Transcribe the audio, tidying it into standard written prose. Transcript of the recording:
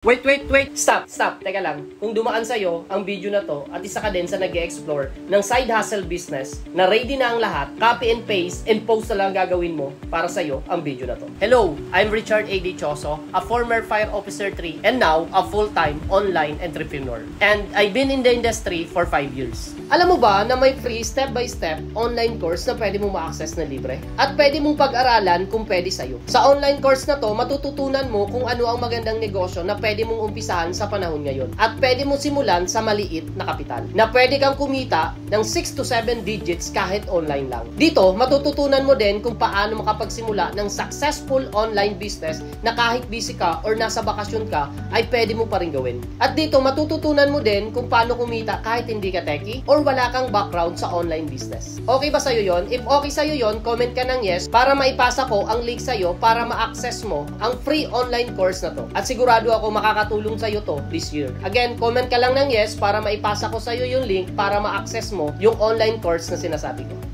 Wait. Stop. Teka lang. Kung dumaan sa'yo ang video na to at isa ka din sa nag-e-explore ng side hustle business na ready na ang lahat, copy and paste and post na lang gagawin mo para sa'yo ang video na to. Hello, I'm Richard A. Dichoso, a former Fire Officer 3 and now a full-time online entrepreneur. And I've been in the industry for 5 years. Alam mo ba na may free step-by-step online course na pwede mong ma-access na libre? At pwede mong pag-aralan kung pwede sa'yo. Sa online course na to, matututunan mo kung ano ang magandang negosyo na pwede mong umpisahan sa panahon ngayon. At pwede mong simulan sa maliit na kapital. Na pwede kang kumita ng 6 to 7 digits kahit online lang. Dito, matututunan mo din kung paano makapagsimula ng successful online business na kahit busy ka or nasa bakasyon ka, ay pwede mo pa rin gawin. At dito, matututunan mo din kung paano kumita kahit hindi ka techie or wala kang background sa online business. Okay ba sa'yo yon? If okay sa'yo yon, comment ka ng yes para maipasa ko ang link sa'yo para ma-access mo ang free online course na to. At sigurado ako makakatulong sa'yo to this year. Again, comment ka lang ng yes para maipasa ko sa'yo yung link para ma-access mo yung online course na sinasabi ko.